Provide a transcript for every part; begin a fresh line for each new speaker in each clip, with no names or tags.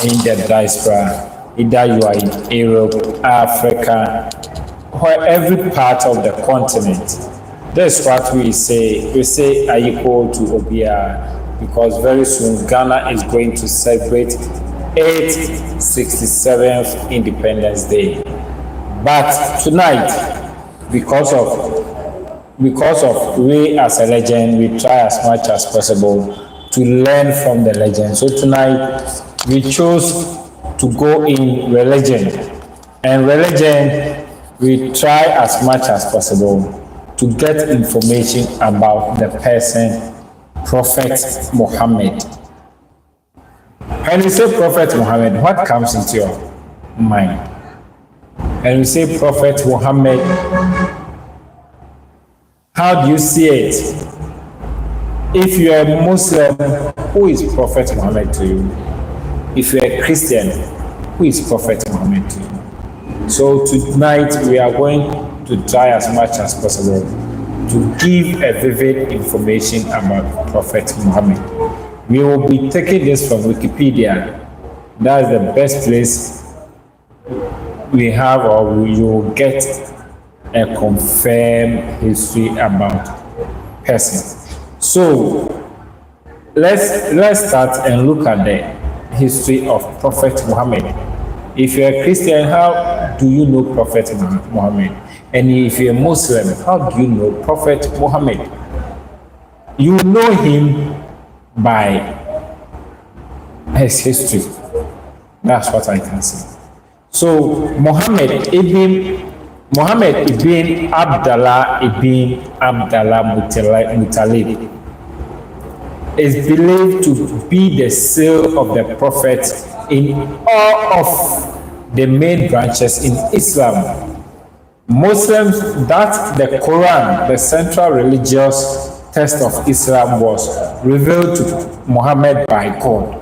in the diaspora, either you are in Europe, Africa, or every part of the continent. That's what we say. We say Ayiko to Obia because very soon Ghana is going to celebrate its 67th Independence Day. But tonight, because of we as a legend, we try as much as possible to learn from the legend. So tonight we chose to go in religion, and religion we try as much as possible to get information about the person Prophet Muhammad. When you say Prophet Muhammad, what comes into your mind? When you say Prophet Muhammad, how do you see it? If you are a Muslim, who is Prophet Muhammad to you? If you are a Christian, who is Prophet Muhammad to you? So tonight we are going to try as much as possible to give a vivid information about Prophet Muhammad. We will be taking this from Wikipedia. That's the best place we have, or you will get a confirmed history about person. So let's start and look at the history of Prophet Muhammad. If you're a Christian, how do you know Prophet Muhammad? And if you're a Muslim, how do you know Prophet Muhammad? You know him by his history. That's what I can say. So Muhammad ibn Abdullah ibn Abdullah Muttalib is believed to be the seal of the Prophet in all of the main branches in Islam. Muslims that the Quran, the central religious text of Islam, was revealed to Muhammad by God,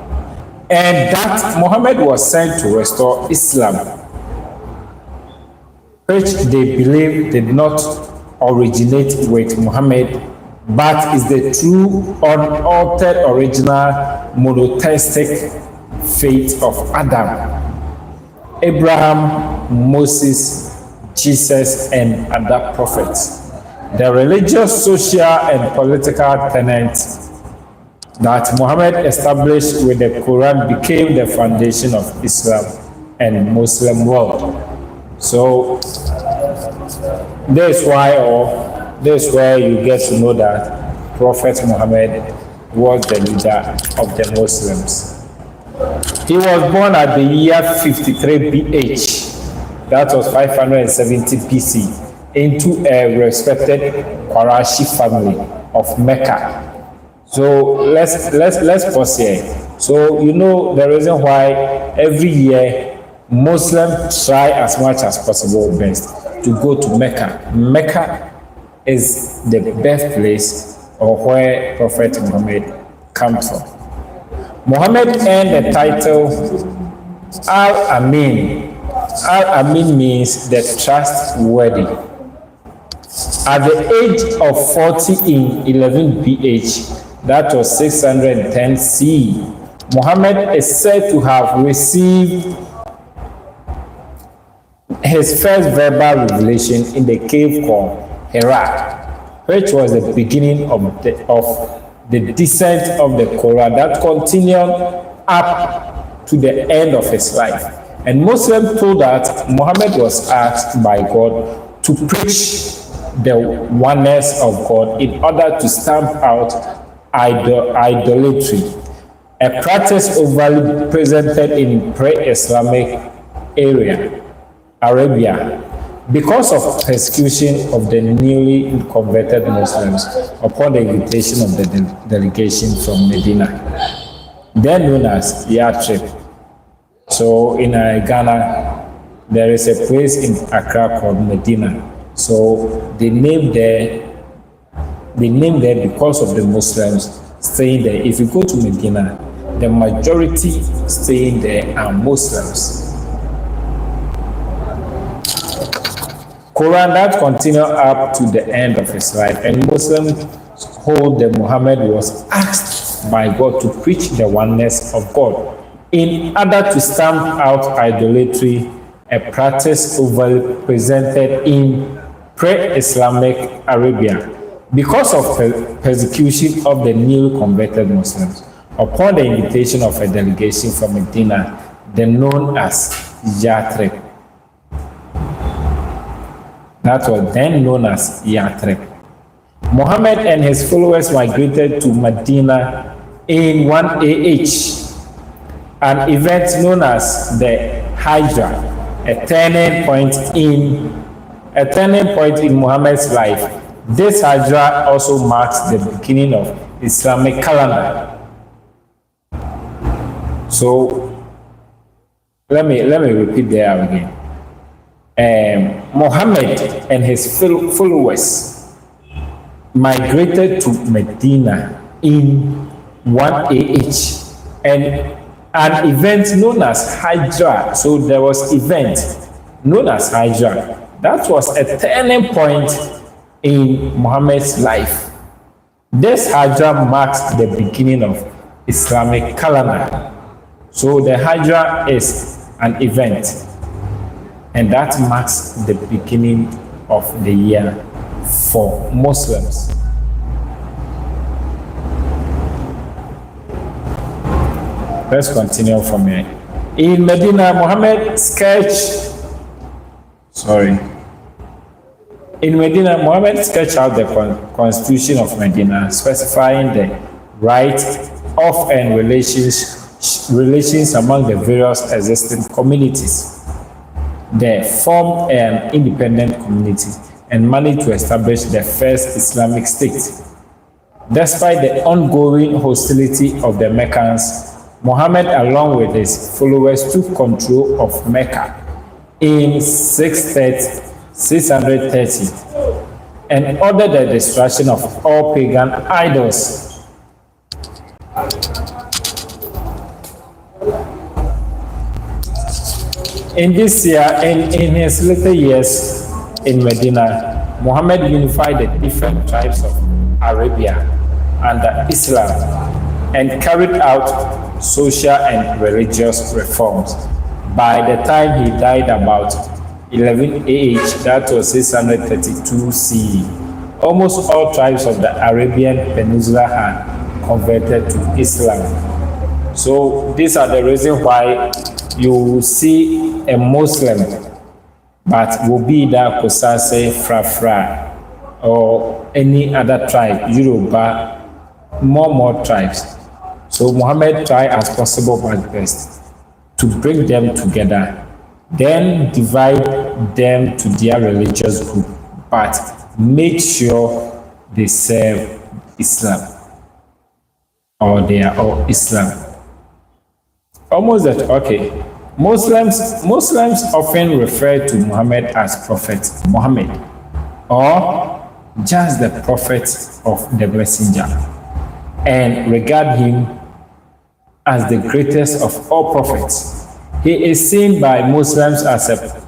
and that Muhammad was sent to restore Islam, which they believe did not originate with Muhammad, but is the true, unaltered, original, monotheistic faith of Adam, Abraham, Moses, Jesus, and other prophets. The religious, social, and political tenets that Muhammad established with the Quran became the foundation of Islam and Muslim world. So that's where you get to know that Prophet Muhammad was the leader of the Muslims. He was born at the year 53 BH, that was 570 BC, into a respected Qurayshi family of Mecca. So let's pause here. So you know the reason why every year Muslims try as much as possible best to go to Mecca. Mecca is the birthplace or where Prophet Muhammad comes from. Muhammad earned the title Al-Amin. Al-Amin means the trustworthy. At the age of 40 in 11 BH, that was 610 CE, Muhammad is said to have received his first verbal revelation in the cave called Hira, which was the beginning of the descent of the Quran that continued up to the end of his life. And Muslims told that Muhammad was asked by God to preach the oneness of God in order to stamp out idolatry, a practice overly presented in pre-Islamic Arabia, because of persecution of the newly converted Muslims upon the invitation of the delegation from Medina, then known as Yathrib. So in Ghana, there is a place in Accra called Medina. So they named there because of the Muslims staying there. If you go to Medina, the majority staying there are Muslims. Quran that continued up to the end of his life, and Muslims hold that Muhammad was asked by God to preach the oneness of God in order to stamp out idolatry, a practice overly presented in pre-Islamic Arabia. Because of persecution of the newly converted Muslims, upon the invitation of a delegation from Medina, then known as Yathrib. That was then known as Yathrib. Muhammad and his followers migrated to Medina in 1 AH, an event known as the Hijrah, a turning point in Muhammad's life. This Hijrah also marks the beginning of Islamic calendar. So let me repeat there again. Muhammad and his followers migrated to Medina in 1 AH, and an event known as Hijrah. So there was event known as Hijrah. That was a turning point in Muhammad's life. This Hijrah marks the beginning of Islamic calendar. So the Hijrah is an event, and that marks the beginning of the year for Muslims. Let's continue from here. In Medina, Muhammad sketched out the constitution of Medina, specifying the right of and relations among the various existing communities. They formed an independent community and managed to establish the first Islamic state. Despite the ongoing hostility of the Meccans, Muhammad, along with his followers, took control of Mecca in 630 and ordered the destruction of all pagan idols. In his later years in Medina, Muhammad unified the different tribes of Arabia under Islam and carried out social and religious reforms. By the time he died about 11 AH, that was 632 CE, almost all tribes of the Arabian Peninsula had converted to Islam. So these are the reasons why you see a Muslim, but will be that Kosase, Frafra, or any other tribe, Yoruba, more tribes. So Muhammad tried as possible but best to bring them together, then divide them to their religious group, but make sure they serve Islam, or they are all Islam. Almost that, okay. Muslims often refer to Muhammad as Prophet Muhammad, or just the Prophet of the Messenger, and regard him as the greatest of all prophets. He is seen by Muslims as a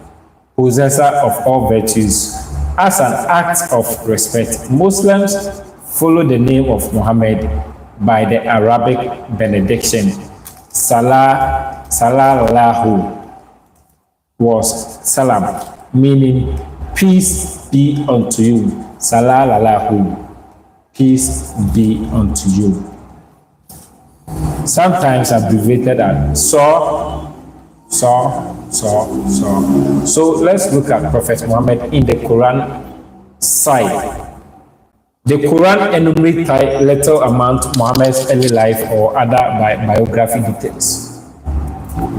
possessor of all virtues. As an act of respect, Muslims follow the name of Muhammad by the Arabic benediction. Salallahu was salam, meaning peace be unto you. Salallahu, peace be unto you. Sometimes abbreviated as So let's look at Prophet Muhammad in the Quran side. The Quran enumerates little amount Muhammad's early life or other biography details,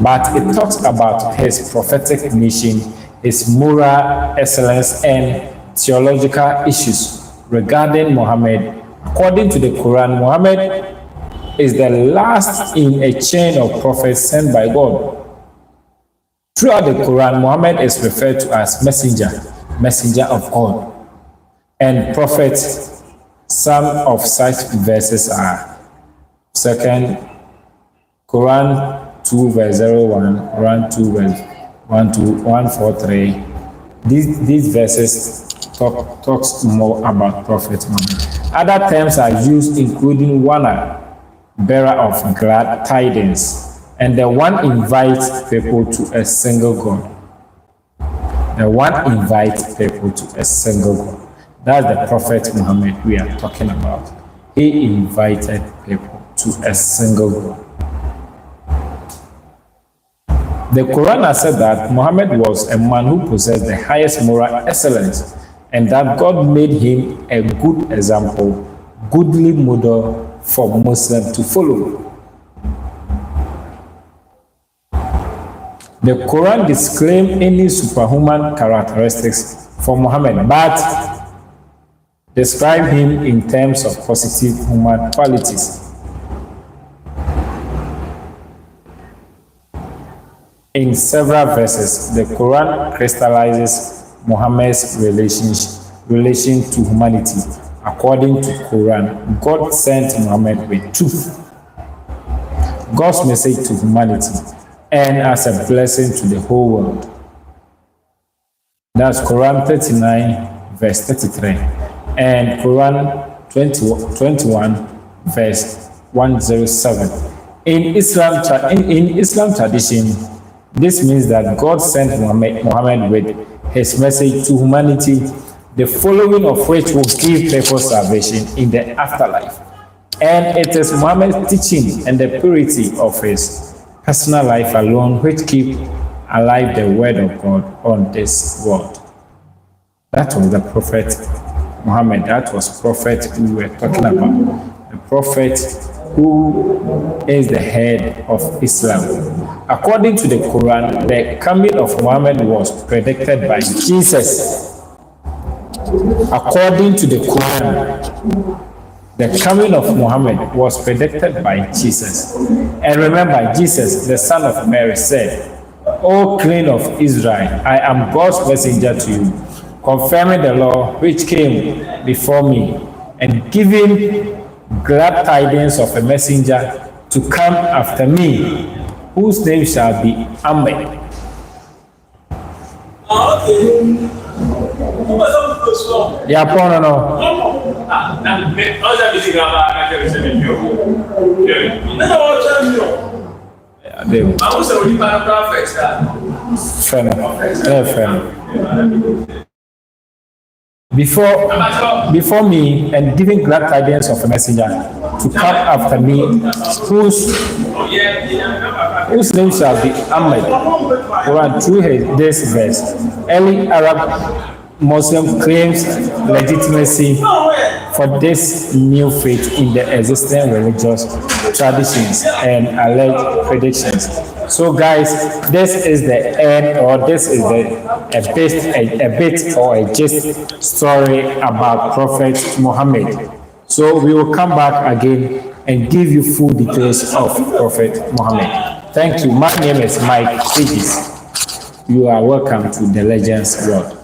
but it talks about his prophetic mission, his moral excellence, and theological issues regarding Muhammad. According to the Quran, Muhammad is the last in a chain of prophets sent by God. Throughout the Quran, Muhammad is referred to as messenger of God, and prophet. Some of such verses are 2 Quran 2 verse 01, Quran 2 verse 143. These verses talks more about Prophet Muhammad. Other terms are used, including warner, bearer of glad tidings, And the one invites people to a single God. The one invites people to a single God. That's the Prophet Muhammad we are talking about. He invited people to a single God. The Quran has said that Muhammad was a man who possessed the highest moral excellence, and that God made him a good example, goodly model for Muslims to follow. The Quran disclaims any superhuman characteristics for Muhammad, but describe him in terms of positive human qualities. In several verses, the Quran crystallizes Muhammad's relation to humanity. According to Quran, God sent Muhammad with truth, God's message to humanity, and as a blessing to the whole world. That's Quran 39, verse 33, and Quran 21, verse 107. In Islam tradition, this means that God sent Muhammad with his message to humanity, the following of which will give people salvation in the afterlife. And it is Muhammad's teaching and the purity of his personal life alone which keep alive the word of God on this world. That was the Prophet Muhammad. That was Prophet we were talking about. The Prophet who is the head of Islam. According to the Quran, the coming of Muhammad was predicted by Jesus. According to the Quran, the coming of Muhammad was predicted by Jesus. And remember, Jesus, the son of Mary, said, O Queen of Israel, I am God's messenger to you, confirming the law which came before me, and giving glad tidings of a messenger to come after me, whose name shall be Ahmed. Yeah, no. Before me, and giving glad tidings of a messenger to come after me, whose name shall be Ahmed. Quran, through this verse, early Arab Muslim claims legitimacy for this new faith in the existing religious traditions and alleged predictions. So guys, this is the end, or this is a bit or a gist story about Prophet Muhammad. So we will come back again and give you full details of Prophet Muhammad. Thank you. My name is Mike Figis. You are welcome to the Legends World.